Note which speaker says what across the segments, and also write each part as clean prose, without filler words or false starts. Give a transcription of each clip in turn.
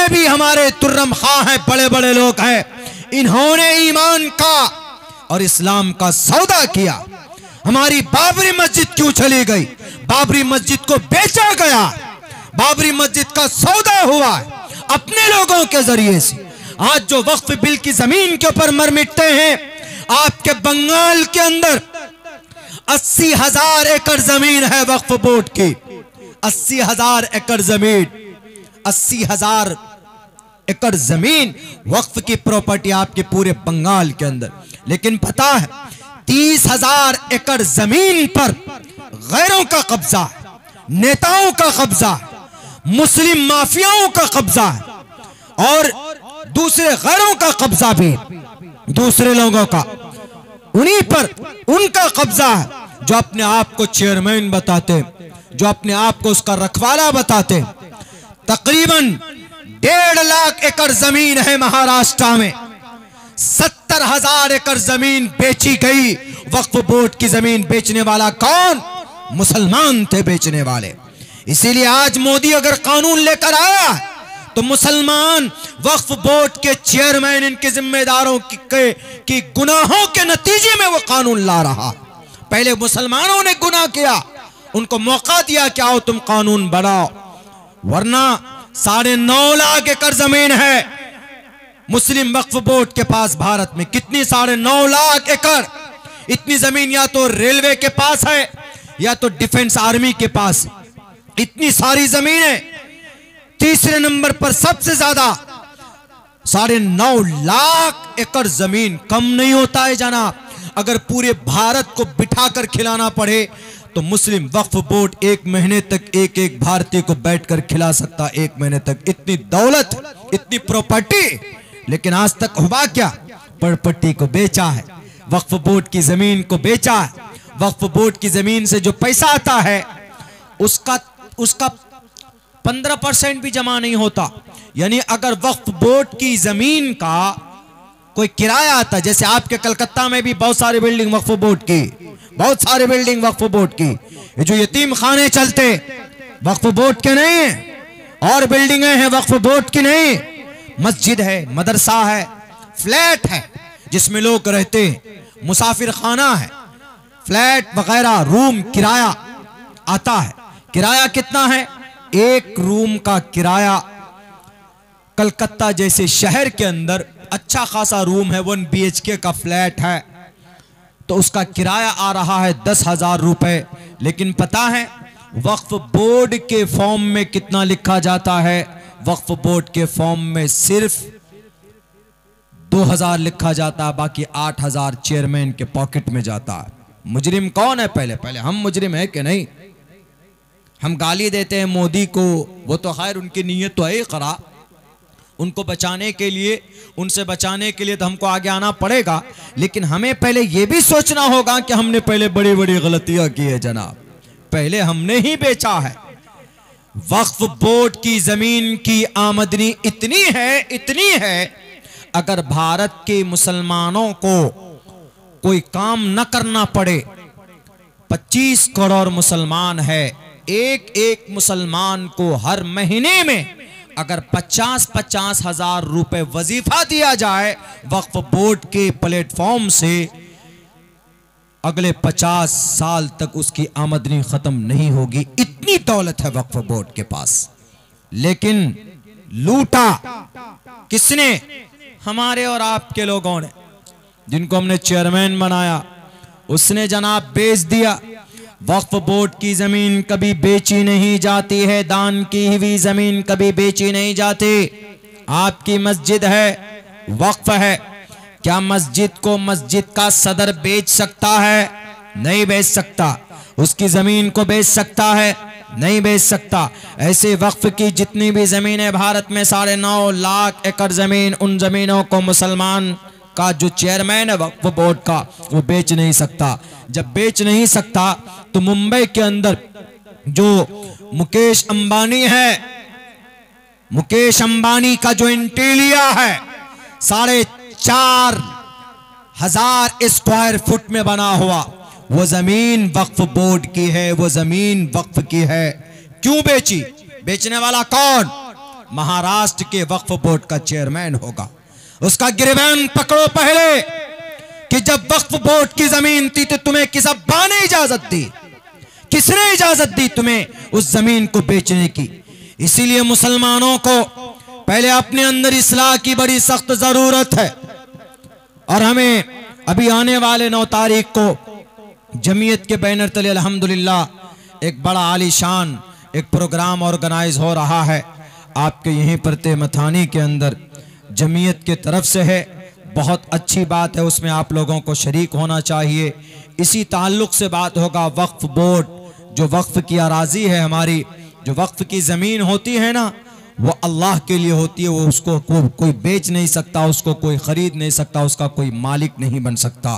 Speaker 1: जितने भी हमारे तुर्रम खां हैं, बड़े बड़े लोग हैं, इन्होंने ईमान का और इस्लाम का सौदा किया। हमारी बाबरी मस्जिद क्यों चली गई? बाबरी मस्जिद को बेचा गया, बाबरी मस्जिद का सौदा हुआ अपने लोगों के जरिए से। आज जो वक्फ बिल की जमीन के ऊपर मर मिटते हैं, आपके बंगाल के अंदर 80,000 एकड़ जमीन है वक्फ बोर्ड की। 80,000 एकड़ जमीन, 80,000 एकड़ जमीन वक्फ की प्रॉपर्टी आपके पूरे बंगाल के अंदर। लेकिन पता है 30,000 एकड़ जमीन पर गैरों का कब्जा है, नेताओं का कब्जा है, मुस्लिम माफियाओं का कब्जा है और दूसरे गैरों का कब्जा भी, दूसरे लोगों का, उन्हीं पर उनका कब्जा है जो अपने आप को चेयरमैन बताते, जो अपने आप को उसका रखवाला बताते। तकरीबन 1.5 लाख एकड़ जमीन है महाराष्ट्र में। 70,000 एकड़ जमीन बेची गई। वक्फ बोर्ड की जमीन बेचने वाला कौन? मुसलमान थे बेचने वाले। इसीलिए आज मोदी अगर कानून लेकर आया तो मुसलमान वक्फ बोर्ड के चेयरमैन, इनके जिम्मेदारों की गुनाहों के नतीजे में वो कानून ला रहा। पहले मुसलमानों ने गुनाह किया, उनको मौका दिया कि आओ तुम कानून बनाओ, वरना 9.5 लाख एकड़ जमीन है मुस्लिम वक्फ बोर्ड के पास भारत में। कितनी? 9.5 लाख एकड़। इतनी जमीन या तो रेलवे के पास है या तो डिफेंस आर्मी के पास। इतनी सारी जमीनें। तीसरे नंबर पर सबसे ज्यादा 9.5 लाख एकड़ जमीन। कम नहीं होता है जनाब। अगर पूरे भारत को बिठाकर खिलाना पड़े तो मुस्लिम वक्फ बोर्ड 1 महीने तक एक भारतीय को बैठकर खिला सकता, 1 महीने तक। इतनी दौलत, इतनी प्रॉपर्टी। लेकिन आज तक हुआ क्या? प्रॉपर्टी को बेचा है, वक्फ बोर्ड की जमीन को बेचा है। वक्फ बोर्ड की जमीन से जो पैसा आता है उसका 15% भी जमा नहीं होता। यानी अगर वक्फ बोर्ड की जमीन का कोई किराया आता, जैसे आपके कलकत्ता में भी बहुत सारी बिल्डिंग वक्फ बोर्ड की, बहुत सारी बिल्डिंग वक्फ बोर्ड की। ये जो यतीम खाने चलते वक्फ बोर्ड के नहीं है, और बिल्डिंगें हैं वक्फ बोर्ड की नहीं। मस्जिद है, मदरसा है, फ्लैट है जिसमें लोग रहते हैं, मुसाफिर खाना है, फ्लैट वगैरह, रूम किराया आता है। किराया कितना है? 1 रूम का किराया कलकत्ता जैसे शहर के अंदर अच्छा खासा रूम है, 1 BHK का फ्लैट है, तो उसका किराया आ रहा है 10,000 रुपए। लेकिन पता है वक्फ बोर्ड के फॉर्म में कितना लिखा जाता है? वक्फ बोर्ड के फॉर्म में सिर्फ 2,000 लिखा जाता है, बाकी 8,000 चेयरमैन के पॉकेट में जाता है। मुजरिम कौन है? पहले हम मुजरिम है कि नहीं? हम गाली देते हैं मोदी को, वो तो खैर उनकी नीयत तो है खराब, उनको बचाने के लिए, उनसे बचाने के लिए तो हमको आगे आना पड़ेगा। लेकिन हमें पहले यह भी सोचना होगा कि हमने पहले बड़ी बड़ी गलतियां की है जनाब। पहले हमने ही बेचा है। वक्फ बोर्ड की जमीन की आमदनी इतनी है, अगर भारत के मुसलमानों को कोई काम न करना पड़े, 25 करोड़ मुसलमान है, एक मुसलमान को हर महीने में अगर 50-50 हजार रुपए वजीफा दिया जाए वक्फ बोर्ड के प्लेटफॉर्म से, अगले 50 साल तक उसकी आमदनी खत्म नहीं होगी। इतनी दौलत है वक्फ बोर्ड के पास। लेकिन लूटा किसने? हमारे और आपके लोगों ने, जिनको हमने चेयरमैन बनाया, उसने जनाब बेच दिया। वक्फ बोर्ड की जमीन कभी बेची नहीं जाती है, दान की हुई जमीन कभी बेची नहीं जाती। आपकी मस्जिद है, वक्फ है, क्या मस्जिद को मस्जिद का सदर बेच सकता है? नहीं बेच सकता। उसकी जमीन को बेच सकता है? नहीं बेच सकता। ऐसे वक्फ की जितनी भी जमीनें भारत में 9.5 लाख एकड़ जमीन, उन जमीनों को मुसलमान का जो चेयरमैन है वक्फ बोर्ड का, वो बेच नहीं सकता। जब बेच नहीं सकता तो मुंबई के अंदर जो मुकेश अंबानी है, मुकेश अंबानी का जो इंटीरिया है 4,500 स्क्वायर फुट में बना हुआ, वो जमीन वक्फ बोर्ड की है, वो जमीन वक्फ की है। क्यों बेची? बेचने वाला कौन? महाराष्ट्र के वक्फ बोर्ड का चेयरमैन होगा। उसका गिरबान पकड़ो पहले कि जब वक्फ बोर्ड की जमीन थी तो तुम्हें किस अब्बा ने इजाजत दी, किसने इजाजत दी तुम्हें उस जमीन को बेचने की। इसीलिए मुसलमानों को पहले अपने अंदर इस्लाह की बड़ी सख्त जरूरत है। और हमें अभी आने वाले 9 तारीख को जमीयत के बैनर तले अल्हम्दुलिल्लाह एक बड़ा आलीशान एक प्रोग्राम ऑर्गेनाइज हो रहा है आपके यहीं पर तेमथानी के अंदर, जमीयत के तरफ से है। बहुत अच्छी बात है, उसमें आप लोगों को शरीक होना चाहिए। इसी ताल्लुक से बात होगा, वक्फ बोर्ड जो वक्फ की अराजी है हमारी, जो वक्फ की ज़मीन होती है ना, वो अल्लाह के लिए होती है। वो उसको कोई बेच नहीं सकता, उसको कोई ख़रीद नहीं सकता, उसका कोई मालिक नहीं बन सकता।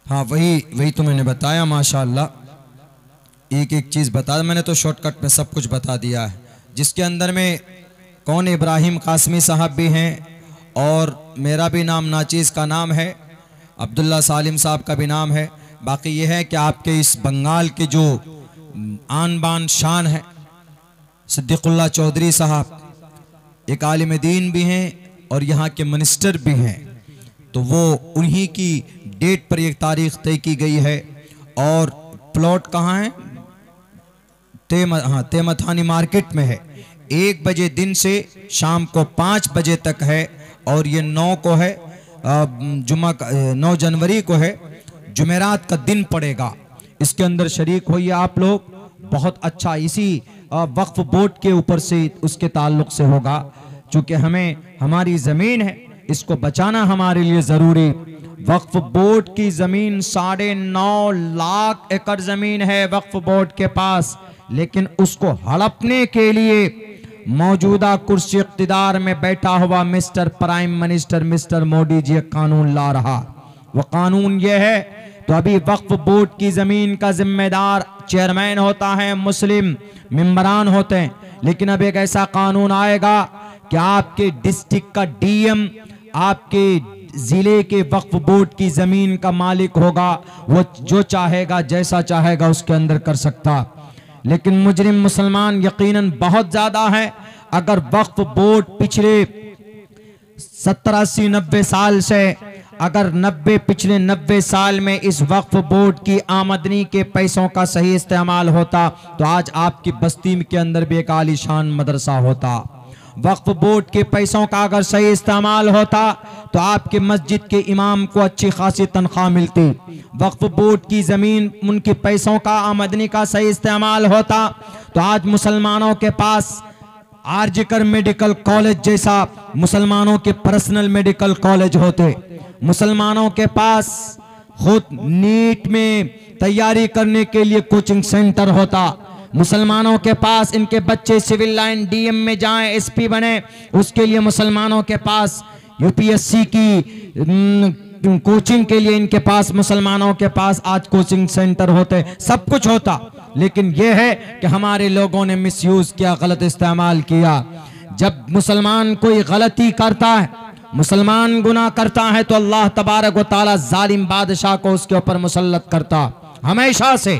Speaker 1: हाँ, वही तो मैंने बताया माशाअल्लाह। एक एक चीज़ बता, मैंने तो शॉर्टकट में सब कुछ बता दिया है, जिसके अंदर में कौन इब्राहिम कासमी साहब भी हैं और मेरा भी नाम नाचीज़ का नाम है, अब्दुल्ला सालिम साहब का भी नाम है। बाकी ये है कि आपके इस बंगाल के जो आन बान शान है सिद्दीकुल्लाह चौधरी साहब एक आलिम दीन भी हैं और यहाँ के मिनिस्टर भी हैं, तो वो उन्हीं की डेट पर एक तारीख तय की गई है। और प्लॉट कहाँ है? तेमथानी मार्केट में है। 1 बजे दिन से शाम को 5 बजे तक है और ये 9 को है, 9 जनवरी को है, जुमेरात का दिन पड़ेगा। इसके अंदर शरीक होइए आप लोग। बहुत अच्छा, इसी वक्फ बोर्ड के ऊपर से उसके ताल्लुक से होगा, चूँकि हमें हमारी ज़मीन है, इसको बचाना हमारे लिए ज़रूरी। वक्फ बोर्ड की ज़मीन 9.5 लाख एकड़ ज़मीन है वक्फ बोर्ड के पास, लेकिन उसको हड़पने के लिए मौजूदा कुर्सी इक़्तिदार में बैठा हुआ mister prime minister mister Modi ji एक कानून ला रहा। वो कानून ये है, तो अभी वक्फ बोर्ड की ज़मीन का जिम्मेदार चेयरमैन होता है, मुस्लिम मेंबरान होते हैं, लेकिन अब एक ऐसा कानून आएगा कि आपके डिस्ट्रिक्ट का डीएम आपके जिले के वक्फ बोर्ड की ज़मीन का मालिक होगा। वो जो चाहेगा जैसा चाहेगा उसके अंदर कर सकता। लेकिन मुजरिम मुसलमान यकीनन बहुत ज़्यादा है। अगर वक्फ बोर्ड पिछले 70, 80, 90 साल से, अगर पिछले 90 साल में इस वक्फ बोर्ड की आमदनी के पैसों का सही इस्तेमाल होता तो आज आपकी बस्ती के अंदर भी एक आलीशान मदरसा होता। वक्फ बोर्ड के पैसों का अगर सही इस्तेमाल होता तो आपके मस्जिद के इमाम को अच्छी खासी तनख्वाह मिलती। वक्फ बोर्ड की ज़मीन, उनके पैसों का आमदनी का सही इस्तेमाल होता तो आज मुसलमानों के पास आरजिकर मेडिकल कॉलेज जैसा मुसलमानों के पर्सनल मेडिकल कॉलेज होते। मुसलमानों के पास खुद नीट में तैयारी करने के लिए कोचिंग सेंटर होता। मुसलमानों के पास इनके बच्चे सिविल लाइन डीएम में जाएं, एसपी बने, उसके लिए मुसलमानों के पास यूपीएससी की कोचिंग के लिए इनके पास, मुसलमानों के पास आज कोचिंग सेंटर होते, सब कुछ होता। लेकिन यह है कि हमारे लोगों ने मिसयूज किया, गलत इस्तेमाल किया। जब मुसलमान कोई गलती करता है, मुसलमान गुनाह करता है, तो अल्लाह तबारक व तआला जालिम बादशाह को उसके ऊपर मुसल्लत करता हमेशा से,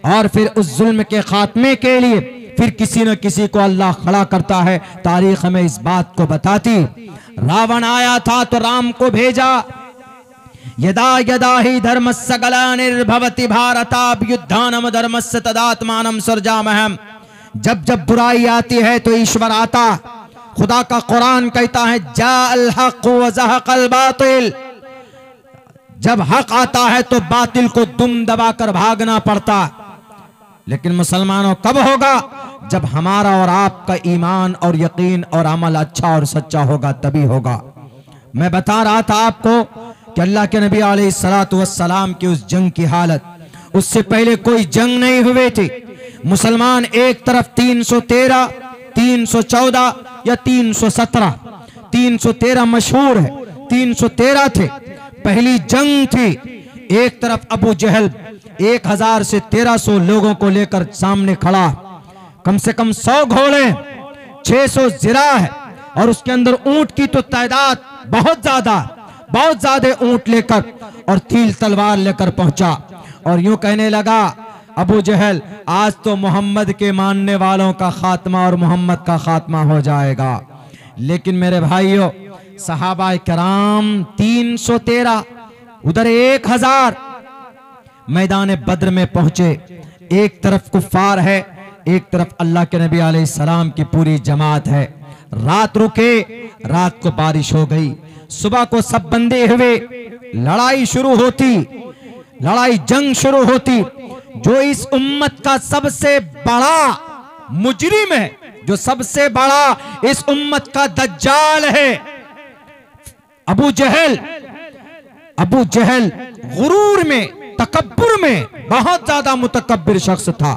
Speaker 1: और फिर उस जुल्म के खात्मे के लिए फिर किसी न किसी को अल्लाह खड़ा करता है। तारीख हमें इस बात को बताती। रावण आया था तो राम को भेजा, यदा यदा ही धर्मस्य ग्लानिर्भवति भारताभ्युत्थानं धर्मस्य तदात्मानं सृजामः। जब जब बुराई आती है तो ईश्वर आता। खुदा का कुरान कहता है जाअल हक़ व ज़हक़ल बातिल। जब हक आता है तो बातिल को दुम दबाकर भागना पड़ता। लेकिन मुसलमानों कब होगा? जब हमारा और आपका ईमान और यकीन और अमल अच्छा और सच्चा होगा, तभी होगा। मैं बता रहा था आपको कि अल्लाह के नबी अलैहिस्सलातु वस्सलाम की उस जंग की हालत, उससे पहले कोई जंग नहीं हुई थी। मुसलमान एक तरफ 313, 314 या 317, 313 मशहूर है, 313 थे। पहली जंग थी। एक तरफ अबू जहल 1000 से 1300 लोगों को लेकर सामने खड़ा, कम से कम 100 घोड़े, 600 जिरा है, और उसके अंदर ऊंट की तो तादाद बहुत ज्यादा ऊंट लेकर और तीर तलवार लेकर पहुंचा। और यूं कहने लगा अबू जहल, आज तो मोहम्मद के मानने वालों का खात्मा और मोहम्मद का खात्मा हो जाएगा। लेकिन मेरे भाइयों, सहाबा कराम 313, उधर 1000 मैदान बद्र में पहुंचे। एक तरफ कुफ्फार है, एक तरफ अल्लाह के नबी अलैहिस्सलाम की पूरी जमात है। रात रुके, रात को बारिश हो गई, सुबह को सब बंदे हुए, लड़ाई शुरू होती, लड़ाई जंग शुरू होती। जो इस उम्मत का सबसे बड़ा मुजरिम है, जो सबसे बड़ा इस उम्मत का दज्जाल है, अबू जहल। अबू जहल गुरूर में, तकब्बुर में बहुत ज्यादा मुतकब्बिर शख्स था।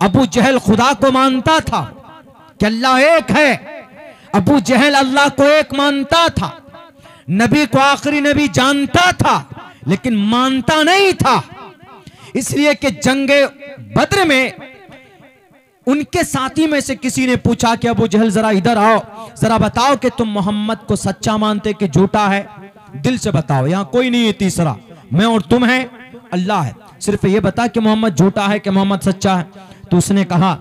Speaker 1: अबू जहल खुदा को मानता था कि अल्लाह एक है। अबू जहल अल्लाह को एक मानता था, नबी को आखिरी नबी जानता था, लेकिन मानता नहीं था। इसलिए कि जंगे बद्र में उनके साथी में से किसी ने पूछा कि अबू जहल जरा इधर आओ, जरा बताओ कि तुम मोहम्मद को सच्चा मानते कि झूठा है, दिल से बताओ, यहां कोई नहीं है तीसरा, मैं और तुम है, अल्लाह है, सिर्फ ये बता कि मोहम्मद झूठा है कि मोहम्मद सच्चा है। तो उसने कहा,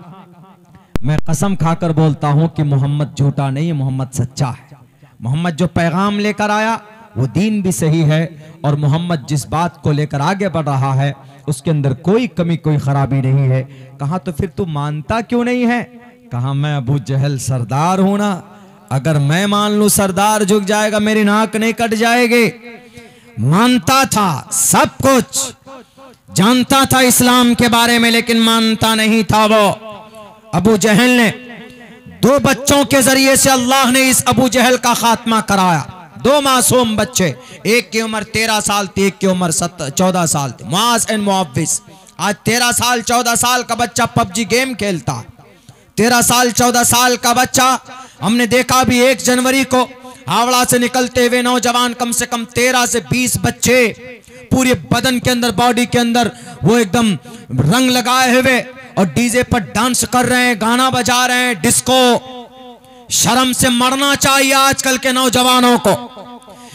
Speaker 1: मैं कसम खाकर बोलता हूं कि मोहम्मद झूठा नहीं है, मोहम्मद सच्चा है। मोहम्मद जो पैगाम लेकर आया वो दीन भी सही है, और मोहम्मद जिस बात को लेकर आगे बढ़ रहा है उसके अंदर कोई कमी कोई खराबी नहीं है। कहा तो फिर तू मानता क्यों नहीं है? कहा मैं अबू जहल सरदार हूं ना, अगर मैं मान लूं सरदार झुक जाएगा, मेरी नाक नहीं कट जाएगी। मानता था, सब कुछ जानता था इस्लाम के बारे में, लेकिन मानता नहीं था वो। अबू जहल ने 2 बच्चों के जरिए से अल्लाह ने इस अबू जहल का खात्मा कराया। 2 मासूम बच्चे, एक की उम्र 13 साल थी, एक की उम्र 14 साल थी, मुआज एंड मुअव्विस। आज 13 साल 14 साल का बच्चा पबजी गेम खेलता है। 13 साल 14 साल का बच्चा, हमने देखा भी 1 जनवरी को हावड़ा से निकलते हुए नौजवान, कम से कम 13 से 20 बच्चे पूरे बदन के अंदर, बॉडी के अंदर वो एकदम रंग लगाए हुए और डीजे पर डांस कर रहे हैं, गाना बजा रहे हैं, डिस्को। शर्म से मरना चाहिए आजकल के नौजवानों को।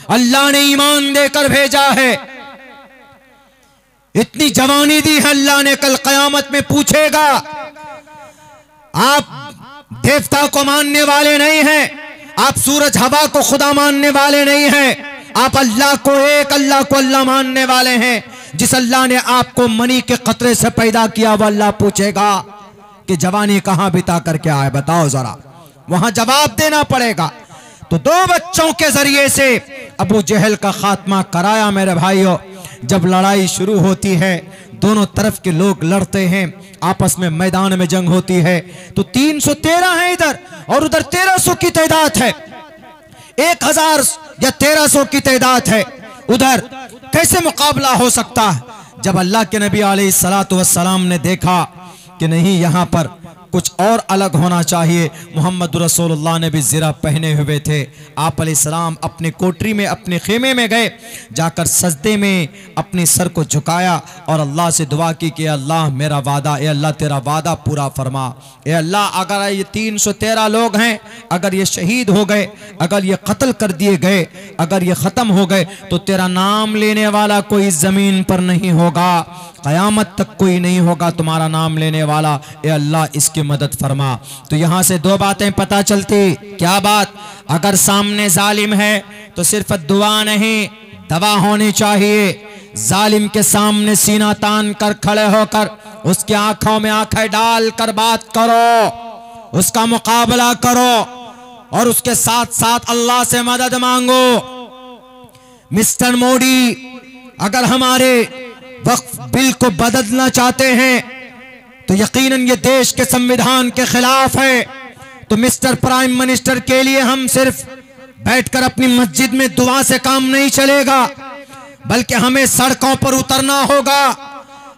Speaker 1: अल्लाह ने ईमान देकर भेजा है, इतनी जवानी दी है अल्लाह ने, कल कयामत में पूछेगा। आप देवता को मानने वाले नहीं हैं, आप सूरज हवा को खुदा मानने वाले नहीं हैं, आप अल्लाह को एक, अल्लाह को अल्लाह मानने वाले हैं। जिस अल्लाह ने आपको मनी के कतरे से पैदा किया वो अल्लाह पूछेगा कि जवानी कहां बिता करके आए, बताओ जरा, वहां जवाब देना पड़ेगा। तो 2 बच्चों के जरिए से अबू जहल का खात्मा कराया। मेरे भाइयों, जब लड़ाई शुरू होती है, दोनों तरफ के लोग लड़ते हैं, आपस में मैदान में जंग होती है, तो 313 है इधर और उधर 1300 की तादाद है, 1000 या 1300 की तादाद है उधर। कैसे मुकाबला हो सकता है? जब अल्लाह के नबी अलैहिस्सलातु वस्सलाम ने देखा कि नहीं, यहां पर कुछ और अलग होना चाहिए। मोहम्मद रसूलुल्लाह ने भी ज़िरा पहने हुए थे। आप अलैहिस्सलाम अपने कोठरी में, अपने खेमे में गए, जाकर सजदे में अपने सर को झुकाया और अल्लाह से दुआ की कि अल्लाह मेरा वादा, ए अल्लाह तेरा वादा पूरा फरमा। ए अल्लाह, अगर ये 313 लोग हैं, अगर ये शहीद हो गए, अगर ये कत्ल कर दिए गए, अगर ये ख़त्म हो गए, तो तेरा नाम लेने वाला कोई ज़मीन पर नहीं होगा, क़यामत तक कोई नहीं होगा तुम्हारा नाम लेने वाला। ए अल्लाह, इसकी मदद फरमा। तो यहां से 2 बातें पता चलती। क्या बात? अगर सामने जालिम है तो सिर्फ दुआ नहीं, दवा होनी चाहिए। जालिम के सामने सीना तान कर खड़े होकर उसकी आंखों में आंखें डाल कर बात करो, उसका मुकाबला करो और उसके साथ साथ अल्लाह से मदद मांगो। मिस्टर मोदी, अगर हमारे वक्फ बिल को बदलना चाहते हैं तो यकीनन ये देश के संविधान के खिलाफ है। तो मिस्टर प्राइम मिनिस्टर के लिए हम सिर्फ बैठकर अपनी मस्जिद में दुआ से काम नहीं चलेगा, बल्कि हमें सड़कों पर उतरना होगा,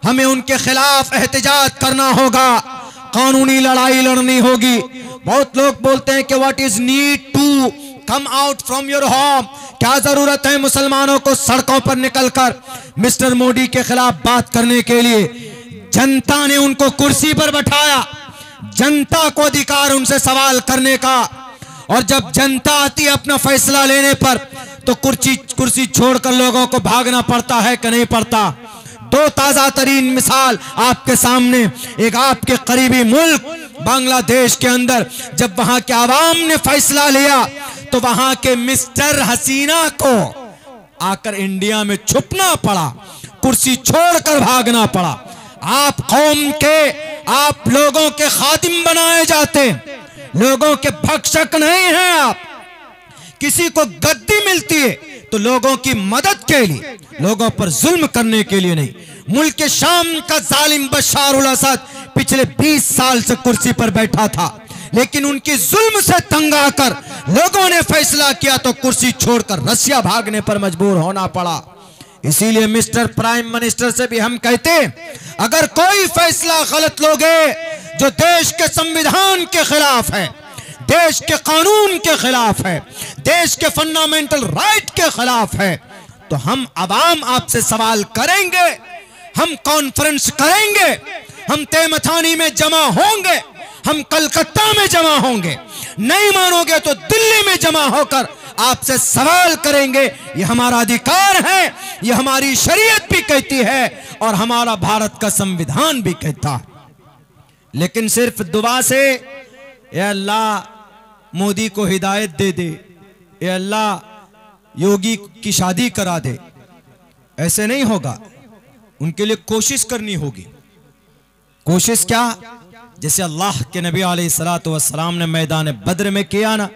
Speaker 1: हमें उनके खिलाफ एहतजाज करना होगा, कानूनी लड़ाई लड़नी होगी। बहुत लोग बोलते हैं कि what is need to come out from your home, क्या जरूरत है मुसलमानों को सड़कों पर निकलकर मिस्टर मोदी के खिलाफ बात करने के लिए? जनता ने उनको कुर्सी पर बैठाया, जनता को अधिकार उनसे सवाल करने का, और जब जनता आती है अपना फैसला लेने पर तो कुर्सी छोड़कर लोगों को भागना पड़ता है कि नहीं पड़ता? दो ताज़ा तरीन मिसाल आपके सामने। एक आपके करीबी मुल्क बांग्लादेश के अंदर जब वहां के आवाम ने फैसला लिया तो वहां के मिस्टर हसीना को आकर इंडिया में छुपना पड़ा, कुर्सी छोड़कर भागना पड़ा। आप कौम के, आप लोगों के खादिम बनाए जाते, लोगों के भक्षक नहीं हैं आप। किसी को गद्दी मिलती है तो लोगों की मदद के लिए, लोगों पर जुल्म करने के लिए नहीं। मुल्क शाम का जालिम बशार उल असद पिछले 20 साल से कुर्सी पर बैठा था, लेकिन उनकी जुल्म से तंग आकर लोगों ने फैसला किया तो कुर्सी छोड़कर रसिया भागने पर मजबूर होना पड़ा। इसीलिए मिस्टर प्राइम मिनिस्टर से भी हम कहते हैं, अगर कोई फैसला गलत लोगे जो देश के संविधान के खिलाफ है, देश के कानून के खिलाफ है, देश के फंडामेंटल राइट के खिलाफ है, तो हम अवाम आपसे सवाल करेंगे, हम कॉन्फ्रेंस करेंगे, हम तेमथानी में जमा होंगे, हम कलकत्ता में जमा होंगे, नहीं मानोगे तो दिल्ली में जमा होकर आपसे सवाल करेंगे। ये हमारा अधिकार है, ये हमारी शरीयत भी कहती है और हमारा भारत का संविधान भी कहता है। लेकिन सिर्फ दुआ से ए अल्लाह मोदी को हिदायत दे दे, ए अल्लाह योगी की शादी करा दे, ऐसे नहीं होगा। उनके लिए कोशिश करनी होगी। कोशिश क्या? जैसे अल्लाह के नबी अलैहिस्सलातु वस्सलाम ने मैदान बद्र में किया ना।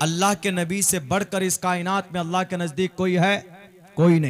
Speaker 1: अल्लाह के नबी से बढ़कर इस कायनात में अल्लाह के नजदीक कोई है? कोई नहीं।